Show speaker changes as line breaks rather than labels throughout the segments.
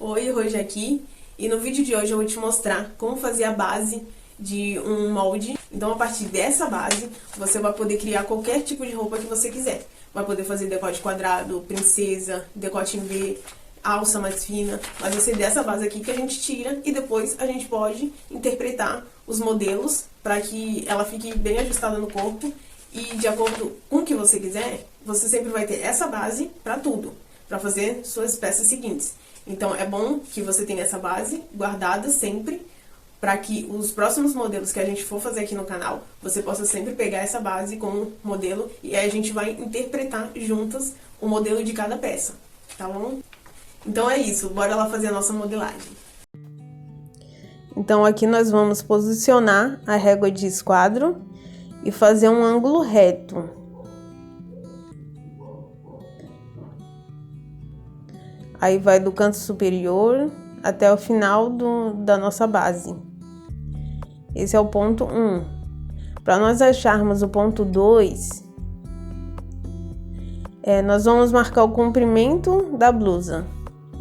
Oi, Roja aqui, e no vídeo de hoje eu vou te mostrar como fazer a base de um molde. Então, a partir dessa base, você vai poder criar qualquer tipo de roupa que você quiser. Vai poder fazer decote quadrado, princesa, decote em V, alça mais fina. Mas vai ser dessa base aqui que a gente tira e depois a gente pode interpretar os modelos para que ela fique bem ajustada no corpo. E de acordo com o que você quiser, você sempre vai ter essa base para tudo, para fazer suas peças seguintes. Então, é bom que você tenha essa base guardada sempre, para que os próximos modelos que a gente for fazer aqui no canal, você possa sempre pegar essa base como modelo e aí a gente vai interpretar juntas o modelo de cada peça, tá bom? Então é isso, bora lá fazer a nossa modelagem. Então, aqui nós vamos posicionar a régua de esquadro e fazer um ângulo reto. Aí vai do canto superior até o final da nossa base. Esse é o ponto 1. Para nós acharmos o ponto 2, nós vamos marcar o comprimento da blusa.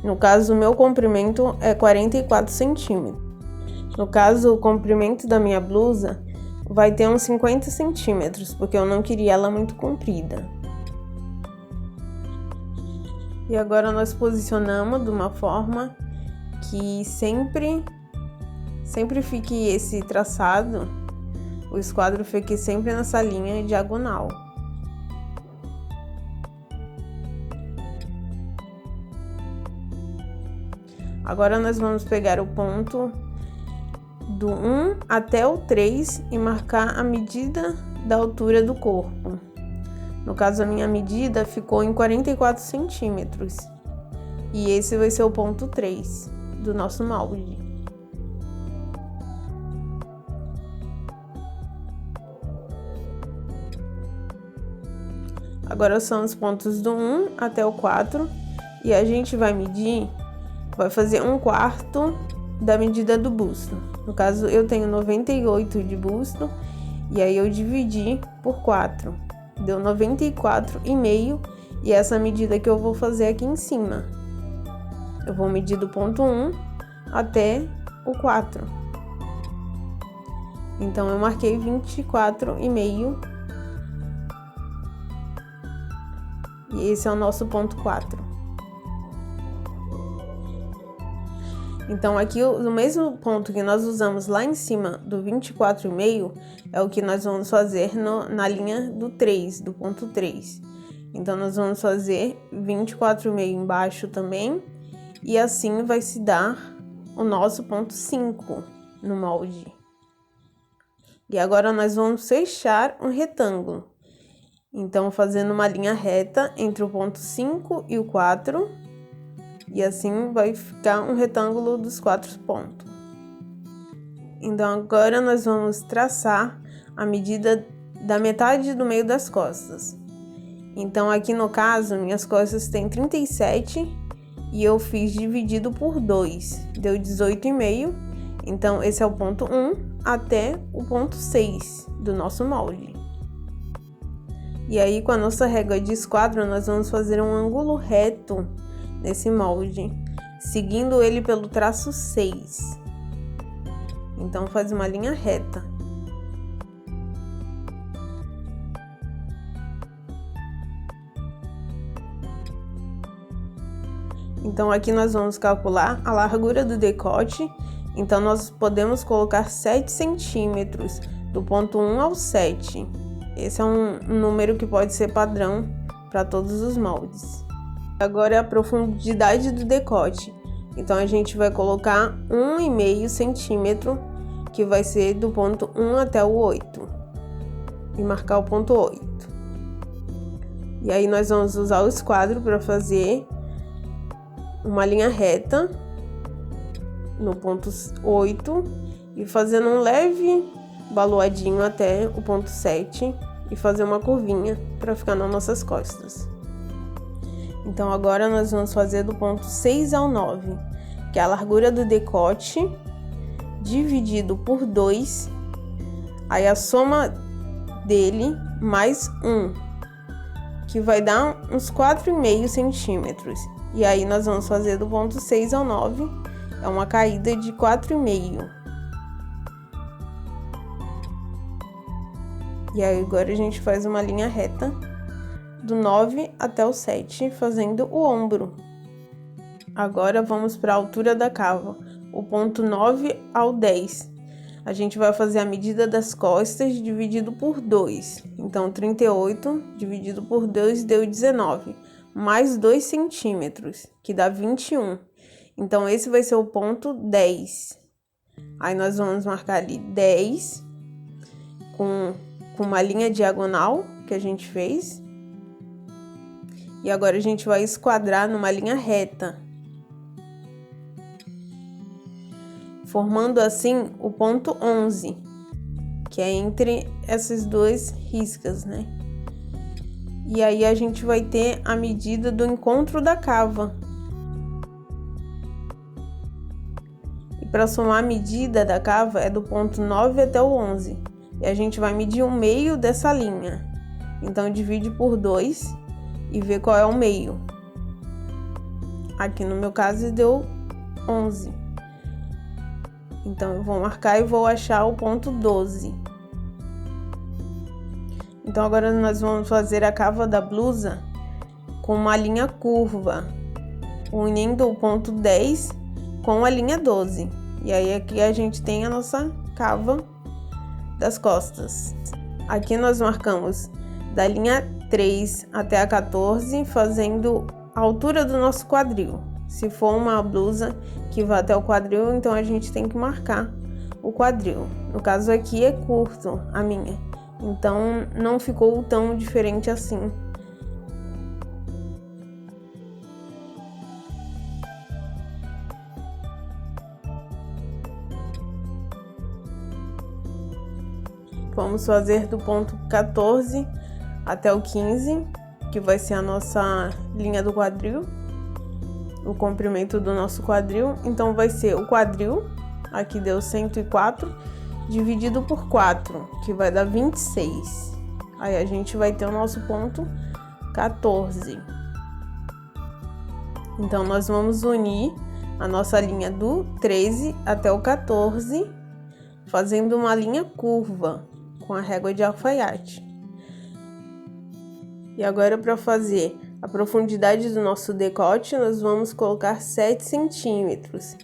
No caso, o meu comprimento é 44 centímetros. No caso, o comprimento da minha blusa vai ter uns 50 centímetros, porque eu não queria ela muito comprida. E agora nós posicionamos de uma forma que sempre fique esse traçado, o esquadro fique sempre nessa linha diagonal. Agora nós vamos pegar o ponto do 1 até o 3 e marcar a medida da altura do corpo. No caso, a minha medida ficou em 44 centímetros. E esse vai ser o ponto 3 do nosso molde. Agora são os pontos do 1 até o 4. E a gente vai medir, vai fazer 1/4 da medida do busto. No caso, eu tenho 98 de busto. E aí eu dividi por 4. Deu 94,5 e essa medida que eu vou fazer aqui em cima. Eu vou medir do ponto 1 até o 4. Então, eu marquei 24,5. E esse é o nosso ponto 4. Então, aqui, no mesmo ponto que nós usamos lá em cima do 24,5, é o que nós vamos fazer na linha do 3, do ponto 3. Então, nós vamos fazer 24,5 embaixo também, e assim vai se dar o nosso ponto 5 no molde. E agora, nós vamos fechar um retângulo. Então, fazendo uma linha reta entre o ponto 5 e o 4, e assim vai ficar um retângulo dos 4 pontos. Então, agora nós vamos traçar a medida da metade do meio das costas. Então, aqui no caso, minhas costas têm 37 e eu fiz dividido por 2, deu 18,5. Então, esse é o ponto 1 até o ponto 6 do nosso molde. E aí, com a nossa régua de esquadro, nós vamos fazer um ângulo reto nesse molde, seguindo ele pelo traço 6. Então, faz uma linha reta. Então, aqui nós vamos calcular a largura do decote. Então, nós podemos colocar 7 centímetros, do ponto 1 ao 7. Esse é um número que pode ser padrão para todos os moldes. Agora é a profundidade do decote. Então, a gente vai colocar 1,5 centímetro, que vai ser do ponto 1 até o 8. E marcar o ponto 8. E aí, nós vamos usar o esquadro para fazer uma linha reta no ponto 8. E fazendo um leve baloadinho até o ponto 7. E fazer uma curvinha para ficar nas nossas costas. Então, agora nós vamos fazer do ponto 6 ao 9, que é a largura do decote, dividido por 2, aí a soma dele mais 1, que vai dar uns 4,5 centímetros. E aí nós vamos fazer do ponto 6 ao 9, é uma caída de 4,5. E aí agora a gente faz uma linha reta do 9 até o 7, fazendo o ombro. Agora vamos para a altura da cava, o ponto 9 ao 10. A gente vai fazer a medida das costas dividido por 2. Então, 38 dividido por 2 deu 19, mais 2 centímetros, que dá 21. Então, esse vai ser o ponto 10. Aí, nós vamos marcar ali 10 com uma linha diagonal que a gente fez. E agora a gente vai esquadrar numa linha reta, formando assim o ponto 11, que é entre essas duas riscas, né? E aí a gente vai ter a medida do encontro da cava. E para somar a medida da cava é do ponto 9 até o 11. E a gente vai medir o meio dessa linha. Então divide por 2 e vê qual é o meio. Aqui no meu caso deu 11. Então, eu vou marcar e vou achar o ponto 12. Então, agora nós vamos fazer a cava da blusa com uma linha curva, unindo o ponto 10 com a linha 12. E aí, aqui a gente tem a nossa cava das costas. Aqui nós marcamos da linha 3 até a 14, fazendo a altura do nosso quadril. Se for uma blusa que vai até o quadril, então a gente tem que marcar o quadril. No caso aqui é curto, a minha. Então não ficou tão diferente assim. Vamos fazer do ponto 14 até o 15, que vai ser a nossa linha do quadril. O comprimento do nosso quadril, então vai ser o quadril, aqui deu 104, dividido por 4, que vai dar 26. Aí a gente vai ter o nosso ponto 14. Então, nós vamos unir a nossa linha do 13 até o 14, fazendo uma linha curva com a régua de alfaiate. E agora, para fazer a profundidade do nosso decote, nós vamos colocar 7 centímetros.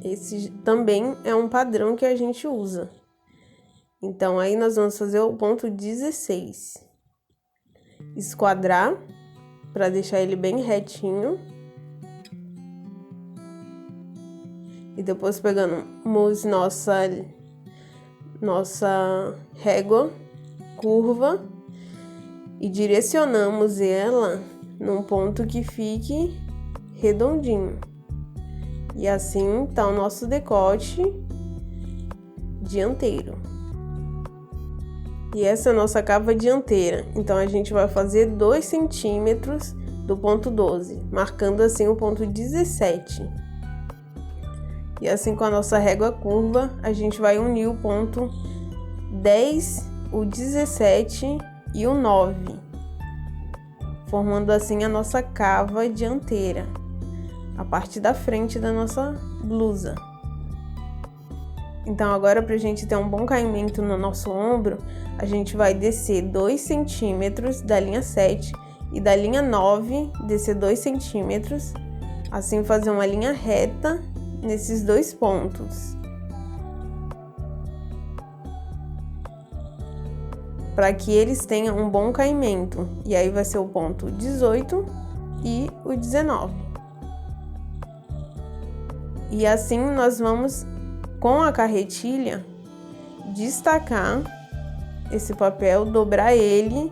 Esse também é um padrão que a gente usa. Então, aí nós vamos fazer o ponto 16. Esquadrar, para deixar ele bem retinho. E depois pegamos nossa régua curva e direcionamos ela num ponto que fique redondinho. E assim tá o nosso decote dianteiro. E essa é a nossa cava dianteira. Então a gente vai fazer 2 centímetros do ponto 12, marcando assim o ponto 17. E assim, com a nossa régua curva, a gente vai unir o ponto 10, o 17 e o 9, formando assim a nossa cava dianteira, a parte da frente da nossa blusa. Então, agora, para a gente ter um bom caimento no nosso ombro, a gente vai descer 2 centímetros da linha 7 e da linha 9 descer 2 centímetros, assim fazer uma linha reta nesses dois pontos, para que eles tenham um bom caimento. E aí vai ser o ponto 18 e o 19. E assim nós vamos, com a carretilha, destacar esse papel, dobrar ele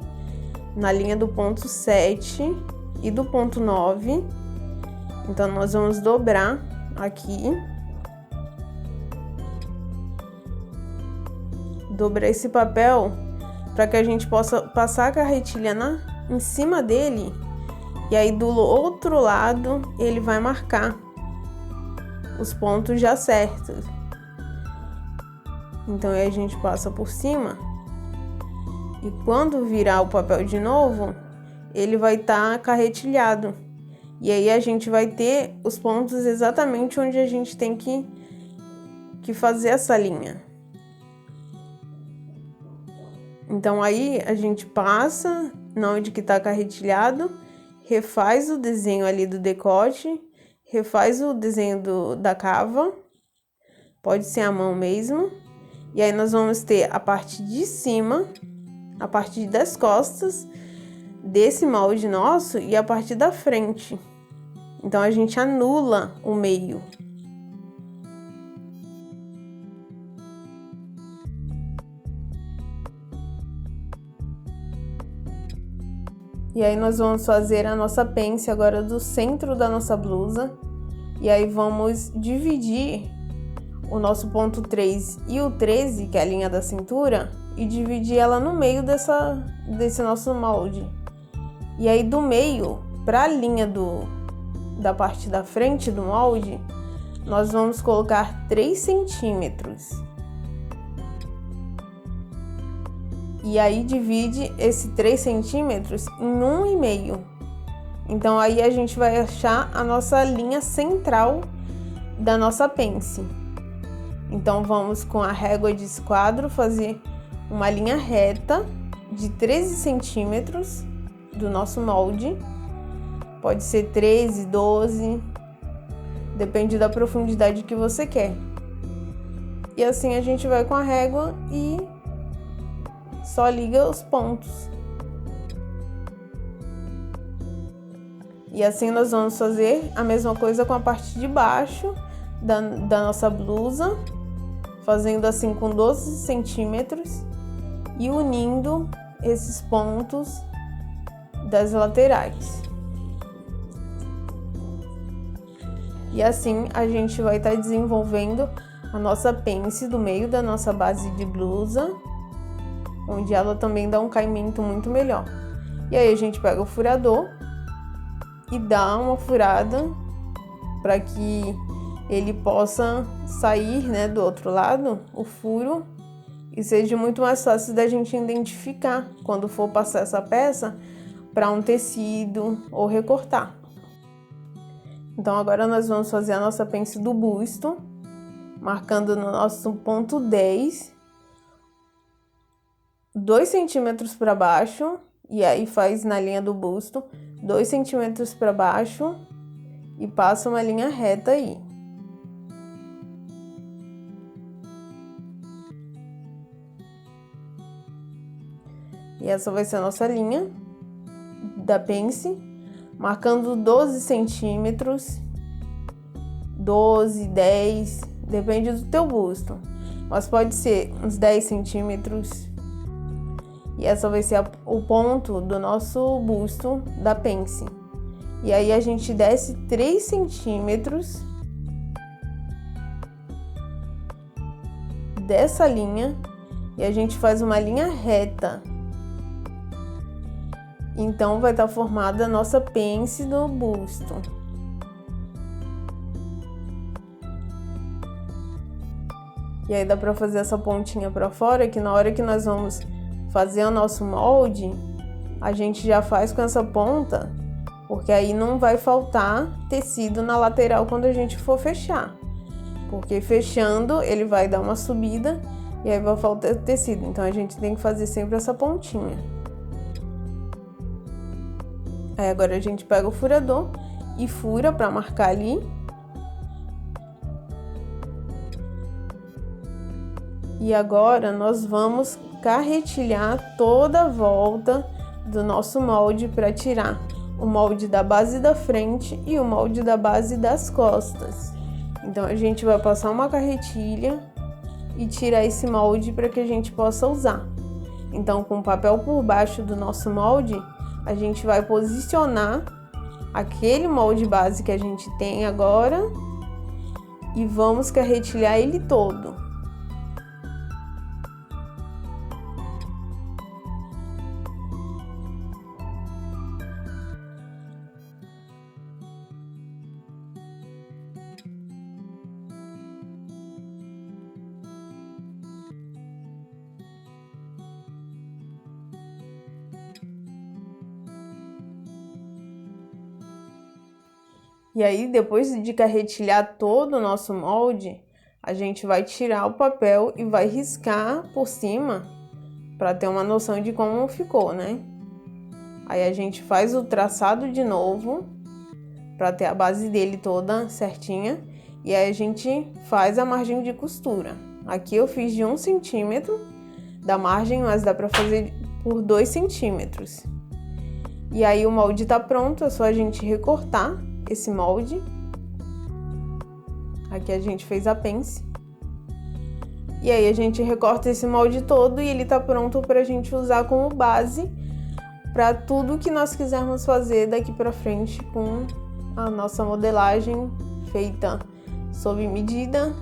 na linha do ponto 7 e do ponto 9. Então, nós vamos dobrar aqui, dobrar esse papel para que a gente possa passar a carretilha em cima dele, e aí do outro lado ele vai marcar os pontos já certos. Então aí a gente passa por cima, e quando virar o papel de novo, ele vai estar carretilhado. E aí a gente vai ter os pontos exatamente onde a gente tem que fazer essa linha. Então aí a gente passa na onde que tá carretilhado, refaz o desenho ali do decote, refaz o desenho da cava, pode ser à mão mesmo. E aí nós vamos ter a parte de cima, a parte das costas desse molde nosso e a parte da frente. Então a gente anula o meio. E aí nós vamos fazer a nossa pence agora do centro da nossa blusa. E aí vamos dividir o nosso ponto 3 e o 13, que é a linha da cintura, e dividir ela no meio desse nosso molde. E aí do meio para a linha da parte da frente do molde, nós vamos colocar 3 centímetros. E aí divide esse 3 centímetros em 1,5. Então aí a gente vai achar a nossa linha central da nossa pence. Então vamos com a régua de esquadro fazer uma linha reta de 13 centímetros do nosso molde. Pode ser 13, 12, depende da profundidade que você quer. E assim a gente vai com a régua e só liga os pontos. E assim nós vamos fazer a mesma coisa com a parte de baixo da nossa blusa, fazendo assim com 12 centímetros e unindo esses pontos das laterais. E assim a gente vai estar desenvolvendo a nossa pence do meio da nossa base de blusa, onde ela também dá um caimento muito melhor. E aí a gente pega o furador e dá uma furada para que ele possa sair, né, do outro lado, o furo, e seja muito mais fácil da gente identificar quando for passar essa peça para um tecido ou recortar. Então agora nós vamos fazer a nossa pence do busto, marcando no nosso ponto 10, 2 centímetros para baixo, e aí faz na linha do busto 2 centímetros para baixo e passa uma linha reta aí. E essa vai ser a nossa linha da pence, marcando 12 centímetros, 12, 10, depende do teu busto, mas pode ser uns 10 centímetros. E essa vai ser o ponto do nosso busto da pence. E aí a gente desce 3 centímetros dessa linha e a gente faz uma linha reta. Então vai estar formada a nossa pence do busto. E aí dá para fazer essa pontinha para fora, que na hora que nós vamos fazer o nosso molde, a gente já faz com essa ponta, porque aí não vai faltar tecido na lateral quando a gente for fechar. Porque fechando, ele vai dar uma subida e aí vai faltar tecido. Então a gente tem que fazer sempre essa pontinha. Aí agora a gente pega o furador e fura para marcar ali. E agora nós vamos carretilhar toda a volta do nosso molde para tirar o molde da base da frente e o molde da base das costas. Então a gente vai passar uma carretilha e tirar esse molde para que a gente possa usar. Então com o papel por baixo do nosso molde, a gente vai posicionar aquele molde base que a gente tem agora e vamos carretilhar ele todo. E aí, depois de carretilhar todo o nosso molde, a gente vai tirar o papel e vai riscar por cima para ter uma noção de como ficou, né? Aí a gente faz o traçado de novo para ter a base dele toda certinha. E aí a gente faz a margem de costura. Aqui eu fiz de 1 centímetro da margem, mas dá para fazer por 2 centímetros. E aí o molde tá pronto, é só a gente recortar esse molde. Aqui a gente fez a pence. E aí a gente recorta esse molde todo e ele tá pronto pra gente usar como base para tudo que nós quisermos fazer daqui pra frente com a nossa modelagem feita sob medida.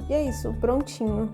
E é isso, prontinho.